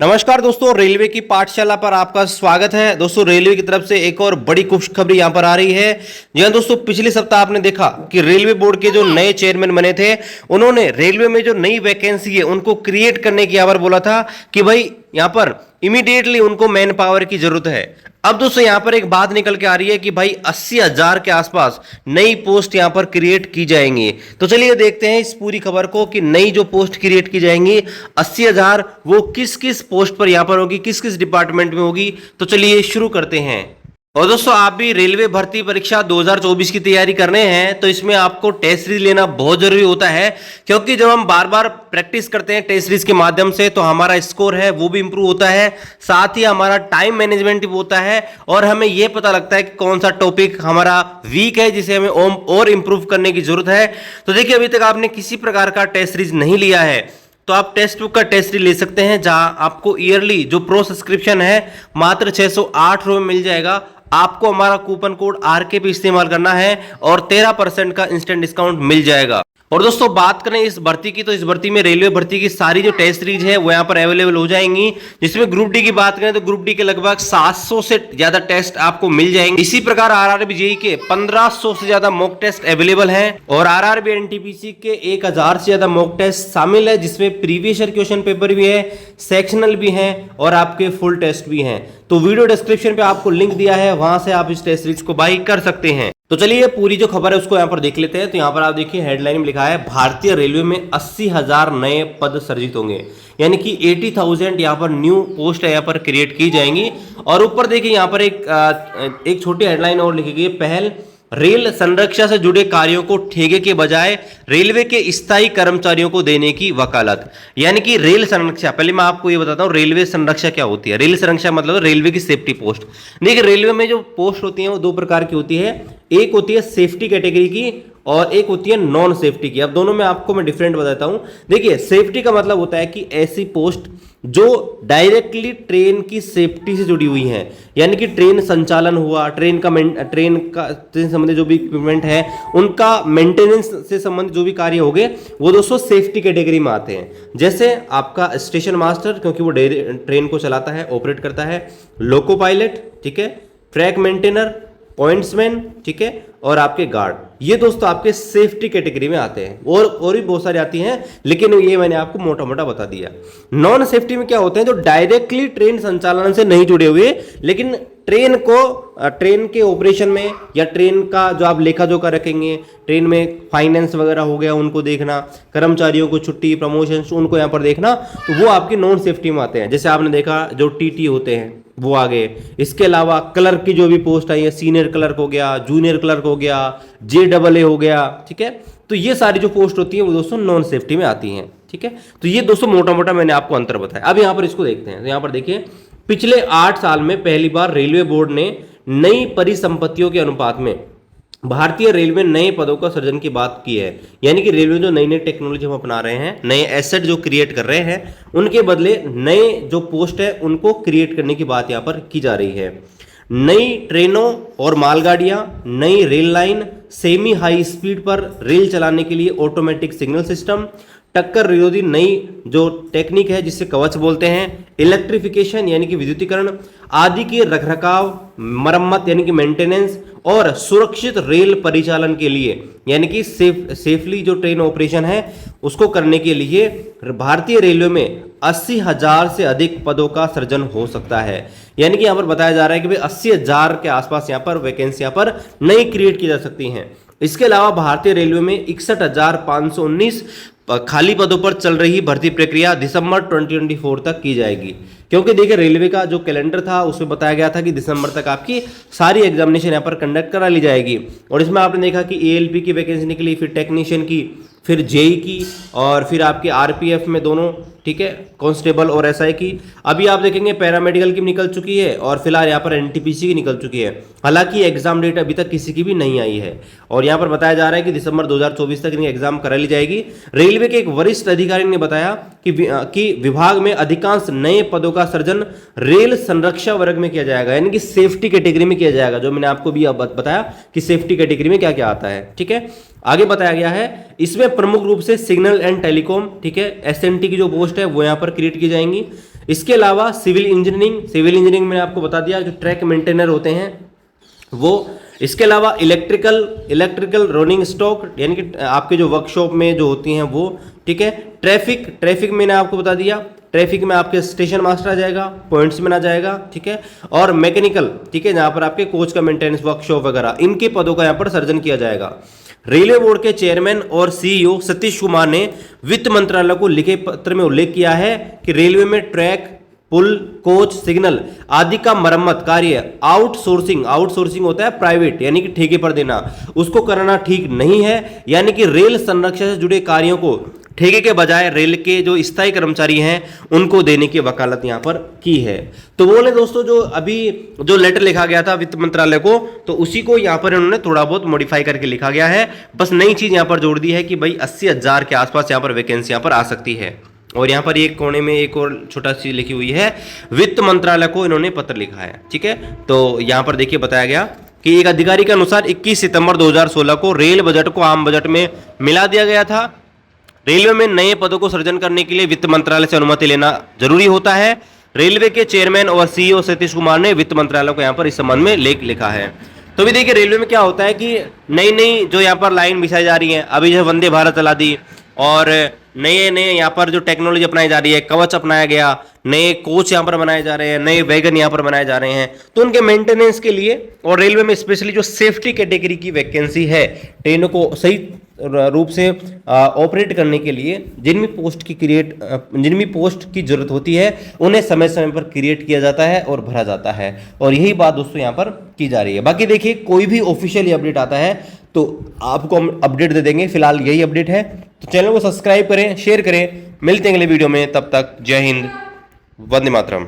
नमस्कार दोस्तों, रेलवे की पाठशाला पर आपका स्वागत है। दोस्तों, रेलवे की तरफ से एक और बड़ी खुशखबरी यहां पर आ रही है। जी हां दोस्तों, पिछले सप्ताह आपने देखा कि रेलवे बोर्ड के जो नए चेयरमैन बने थे, उन्होंने रेलवे में जो नई वैकेंसी है उनको क्रिएट करने की यहाँ पर बोला था कि भाई यहां पर इमीडिएटली उनको मैन पावर की जरूरत है। अब दोस्तों यहां पर एक बात निकल के आ रही है कि भाई 80,000 के आसपास नई पोस्ट यहां पर क्रिएट की जाएंगी। तो चलिए देखते हैं इस पूरी खबर को कि नई जो पोस्ट क्रिएट की जाएंगी 80,000 वो किस किस पोस्ट पर यहां पर होगी, किस किस डिपार्टमेंट में होगी। तो चलिए शुरू करते हैं। और दोस्तों, आप भी रेलवे भर्ती परीक्षा 2024 की तैयारी कर रहे हैं तो इसमें आपको टेस्ट सीरीज लेना बहुत जरूरी होता है, क्योंकि जब हम बार बार प्रैक्टिस करते हैं टेस्ट सीरीज के माध्यम से तो हमारा स्कोर है वो भी इंप्रूव होता है, साथ ही हमारा टाइम मैनेजमेंट भी होता है और हमें यह पता लगता है कि कौन सा टॉपिक हमारा वीक है जिसे हमें और इंप्रूव करने की जरूरत है। तो देखिए, अभी तक आपने किसी प्रकार का टेस्ट सीरीज नहीं लिया है तो आप टेक्स्ट बुक का टेस्ट ले सकते हैं, जहां आपको ईयरली जो प्रो सब्सक्रिप्शन है मात्र 608 रुपये मिल जाएगा। आपको हमारा कूपन कोड आरके पे इस्तेमाल करना है और 13% का इंस्टेंट डिस्काउंट मिल जाएगा। और दोस्तों, बात करें इस भर्ती की तो इस भर्ती में रेलवे भर्ती की सारी जो टेस्ट सीरीज है वो यहाँ पर अवेलेबल हो जाएंगी। जिसमें ग्रुप डी की बात करें तो ग्रुप डी के लगभग 700 से ज्यादा टेस्ट आपको मिल जाएंगे। इसी प्रकार आरआरबी जेईई के 1500 से ज्यादा मॉक टेस्ट अवेलेबल हैं और आरआरबी एनटीपीसी के 1000 से ज्यादा मॉक टेस्ट शामिल है, जिसमें प्रीवियस ईयर क्वेश्चन पेपर भी है, सेक्शनल भी है और आपके फुल टेस्ट भी हैं। तो वीडियो डिस्क्रिप्शन पे आपको लिंक दिया है, वहां से आप इस टेस्ट सीरीज को बाई कर सकते हैं। तो चलिए पूरी जो खबर है उसको यहाँ पर देख लेते हैं। तो यहाँ पर आप देखिए हेडलाइन में लिखा है भारतीय रेलवे में 80,000 नए पद सृजित होंगे, यानी कि 80,000 यहाँ पर न्यू पोस्ट यहाँ पर क्रिएट की जाएंगी। और ऊपर देखिए यहाँ पर एक छोटी हेडलाइन और लिखी गई है, पहल रेल संरक्षा से जुड़े कार्यों को ठेके के बजाय रेलवे के स्थायी कर्मचारियों को देने की वकालत। यानी कि रेल संरक्षा, पहले मैं आपको ये बताता हूँ रेलवे संरक्षा क्या होती है। रेल संरक्षा मतलब रेलवे की सेफ्टी पोस्ट। देखिए, रेलवे में जो पोस्ट होती है वो दो प्रकार की होती है, एक होती है सेफ्टी कैटेगरी की और एक होती है नॉन सेफ्टी की। अब दोनों में आपको मैं डिफरेंट बताता हूं। देखिए, सेफ्टी का मतलब होता है कि ऐसी पोस्ट जो डायरेक्टली ट्रेन की सेफ्टी से जुड़ी हुई है, यानी कि ट्रेन संचालन हुआ, ट्रेन से संबंधित जो भी इक्विपमेंट है उनका मेंटेनेंस से संबंधित जो भी कार्य हो गए वो दोस्तों सेफ्टी कैटेगरी में आते हैं। जैसे आपका स्टेशन मास्टर, क्योंकि वो ट्रेन को चलाता है, ऑपरेट करता है, लोको पायलट, ठीक है, ट्रैक मेंटेनर, पॉइंट्समैन, ठीक है, और आपके गार्ड, ये दोस्तों आपके सेफ्टी कैटेगरी में आते हैं। और भी बहुत सारी आती हैं, लेकिन ये मैंने आपको मोटा मोटा बता दिया। नॉन सेफ्टी में क्या होते हैं, जो डायरेक्टली ट्रेन संचालन से नहीं जुड़े हुए, लेकिन ट्रेन के ऑपरेशन में या ट्रेन का जो आप लेखा जोखा रखेंगे, ट्रेन में फाइनेंस वगैरह हो गया उनको देखना, कर्मचारियों को छुट्टी, प्रमोशन उनको यहाँ पर देखना, तो वो आपके नॉन सेफ्टी में आते हैं। जैसे आपने देखा जो टीटी होते हैं वो आ गए। इसके अलावा क्लर्क की जो भी पोस्ट आई है, सीनियर क्लर्क हो गया, जूनियर क्लर्क हो गया, JAA हो गया, ठीक है। तो ये सारी जो पोस्ट होती है वो दोस्तों नॉन सेफ्टी में आती हैं, ठीक है। तो ये दोस्तों मोटा मोटा मैंने आपको अंतर बताया। अब यहाँ पर इसको देखते हैं। तो यहाँ पर देखिए, पिछले 8 साल में पहली बार रेलवे बोर्ड ने नई परिसंपत्तियों के अनुपात में भारतीय रेलवे नए पदों का सृजन की बात की है। यानी कि रेलवे जो नई नई टेक्नोलॉजी हम अपना रहे हैं, नए एसेट जो क्रिएट कर रहे हैं, उनके बदले नए जो पोस्ट है उनको क्रिएट करने की बात यहाँ पर की जा रही है। नई ट्रेनों और मालगाड़ियां, नई rail line, semi high speed पर रेल चलाने के लिए ऑटोमेटिक सिग्नल सिस्टम, टक्कर विरोधी नई जो टेक्निक है जिसे कवच बोलते हैं, इलेक्ट्रिफिकेशन यानी कि विद्युतीकरण आदि के रखरखाव, मरम्मत यानी कि मेंटेनेंस और सुरक्षित रेल परिचालन के लिए, यानी कि सेफली जो ट्रेन ऑपरेशन है उसको करने के लिए भारतीय रेलवे में 80,000 से अधिक पदों का सृजन हो सकता है। यानी कि यहाँ पर बताया जा रहा है कि भाई 80,000 के आसपास यहाँ पर वैकेंसी यहाँ पर नई क्रिएट की जा सकती हैं। इसके अलावा भारतीय रेलवे में 61,519 खाली पदों पर चल रही भर्ती प्रक्रिया दिसंबर 2024 तक की जाएगी। क्योंकि देखिए, रेलवे का जो कैलेंडर था उसमें बताया गया था कि दिसंबर तक आपकी सारी एग्जामिनेशन यहाँ पर कंडक्ट करा ली जाएगी। और इसमें आपने देखा कि ALP की वैकेंसी निकली, फिर टेक्नीशियन की, फिर जेई की और फिर आपके आरपीएफ में दोनों, ठीक है, कांस्टेबल और एसआई की। अभी आप देखेंगे पैरामेडिकल की निकल चुकी है और फिलहाल यहाँ पर एनटीपीसी की निकल चुकी है। हालांकि एग्जाम डेट अभी तक किसी की भी नहीं आई है और यहाँ पर बताया जा रहा है कि दिसंबर 2024 तक इनकी एग्जाम करा ली जाएगी। रेलवे के एक वरिष्ठ अधिकारी ने बताया कि विभाग में अधिकांश नए पदों का सृजन रेल संरक्षा वर्ग में किया जाएगा, यानी कि सेफ्टी कैटेगरी में किया जाएगा, जो मैंने आपको भी बताया कि सेफ्टी कैटेगरी में क्या क्या आता है, ठीक है। आगे बताया गया है इसमें प्रमुख रूप से सिग्नल एंड टेलीकॉम, ठीक है, एसएनटी की जो पोस्ट है वो यहाँ पर क्रिएट की जाएंगी। इसके अलावा सिविल इंजीनियरिंग मैंने आपको बता दिया, जो ट्रैक मेंटेनर होते हैं वो। इसके अलावा इलेक्ट्रिकल रोलिंग स्टॉक, यानी कि आपके जो वर्कशॉप में जो होती हैं वो, ठीक है। ट्रैफिक मैंने आपको बता दिया, ट्रैफिक में आपके स्टेशन मास्टर आ जाएगा, पॉइंट्स में आ जाएगा, ठीक है। और मैकेनिकल, ठीक है, जहां पर आपके कोच का मेंटेनेंस, वर्कशॉप वगैरह, इनके पदों का यहाँ पर सर्जन किया जाएगा। रेलवे बोर्ड के चेयरमैन और सीईओ सतीश कुमार ने वित्त मंत्रालय को लिखे पत्र में उल्लेख किया है कि रेलवे में ट्रैक, पुल, कोच, सिग्नल आदि का मरम्मत कार्य आउटसोर्सिंग होता है प्राइवेट, यानी कि ठेके पर देना, उसको करना ठीक नहीं है। यानी कि रेल संरक्षण से जुड़े कार्यों को ठेके के बजाय रेल के जो स्थायी कर्मचारी हैं उनको देने की वकालत यहां पर की है। तो बोले दोस्तों, जो अभी जो लेटर लिखा गया था वित्त मंत्रालय को, तो उसी को यहां पर इन्होंने थोड़ा बहुत मॉडिफाई करके लिखा गया है। बस नई चीज यहां पर जोड़ दी है कि भाई 80,000 के आसपास यहां पर वैकेंसी यहां पर आ सकती है। और यहां पर एक कोने में एक और छोटा चीज लिखी हुई है, वित्त मंत्रालय को इन्होंने पत्र लिखा है, ठीक है। तो यहां पर देखिए बताया गया कि एक अधिकारी के अनुसार 21 सितंबर 2016 को रेल बजट को आम बजट में मिला दिया गया था। रेलवे में नए पदों को सृजन करने के लिए वित्त मंत्रालय से अनुमति लेना जरूरी होता है। रेलवे के चेयरमैन और सीईओ सतीश कुमार ने वित्त मंत्रालय को यहां पर इस संबंध में लेख लिखा है। तो भी देखिए, रेलवे में क्या होता है कि नई जो यहाँ पर लाइन बिछाई जा रही है, अभी जो वंदे भारत चला दी, और नए यहाँ पर जो टेक्नोलॉजी अपनाई जा रही है, कवच अपनाया गया, नए कोच यहाँ पर बनाए जा रहे हैं, नए वैगन यहाँ पर बनाए जा रहे हैं, तो उनके मेंटेनेंस के लिए, और रेलवे में स्पेशली जो सेफ्टी कैटेगरी की वैकेंसी है, ट्रेनों को सही रूप से ऑपरेट करने के लिए जिन भी पोस्ट की जरूरत होती है उन्हें समय समय पर क्रिएट किया जाता है और भरा जाता है। और यही बात दोस्तों यहाँ पर की जा रही है। बाकी देखिए, कोई भी ऑफिशियल अपडेट आता है तो आपको हम अपडेट दे देंगे। फिलहाल यही अपडेट है, तो चैनल को सब्सक्राइब करें, शेयर करें। मिलते हैं अगले वीडियो में, तब तक जय हिंद, वंदे मातरम।